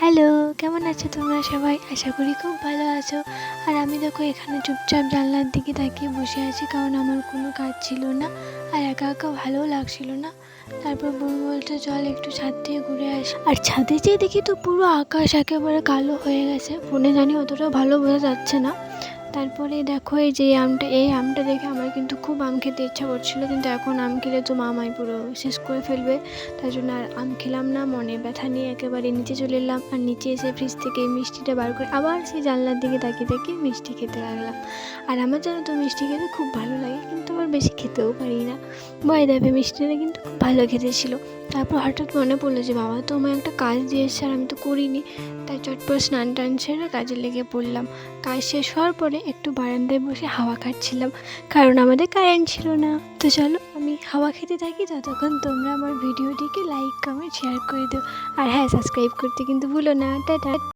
Hello, কেমন আছো তোমরা সবাই? আশা করি খুব ভালো আছো। আর আমি দেখো এখানে চুপচাপ জানলার দিকে তাকিয়ে বসে আছি, কারণ আমার কোনো কাজ ছিল না আর একা একা ভালোও লাগছিল না। তারপর বোন বলছে চল একটু ছাদ দিয়ে ঘুরে আসি। আর ছাদে যেয়ে দেখি তো পুরো আকাশ একেবারে কালো হয়ে গেছে। ফোনে জানি অতটাও ভালো বোঝা যাচ্ছে না। তারপরে দেখো এই আমটা দেখে আমার কিন্তু খুব আম খেতে ইচ্ছা করছিলো, কিন্তু এখন আম খেলে তো মামাই পুরো শেষ করে ফেলবে। তাই জন্য আর আম খেলাম না, মনে ব্যথা নিয়ে একেবারে নিচে চলে এলাম। আর নিচে এসে ফ্রিজ থেকে এই মিষ্টিটা বার করে আবার সেই জানলার দিকে তাকিয়ে তাকিয়ে মিষ্টি খেতে লাগলাম। আর আমার জানো তো মিষ্টি খেতে খুব ভালো লাগে, কিন্তু আবার বেশি খেতেও পারি না। ভয় দেবে, মিষ্টিটা কিন্তু খুব ভালো খেতে ছিল। তারপর হঠাৎ মনে পড়লো যে বাবা তো আমার একটা কাজ দিয়েছে আর আমি তো করিনি। তাই চটপট স্নান টান সেরে কাজে লেগে পড়লাম। কাজ শেষ হওয়ার পরে একটু বারান্দায় বসে হাওয়া খাচ্ছিলাম, কারণ আমাদের কারেন্ট ছিল না। তো চলো আমি হাওয়া খেতে থাকি, ততক্ষণ তোমরা আমার ভিডিওটিকে লাইক কমেন্ট শেয়ার করে দিও। আর হ্যাঁ, সাবস্ক্রাইব করতে কিন্তু ভুলো না। টাটা।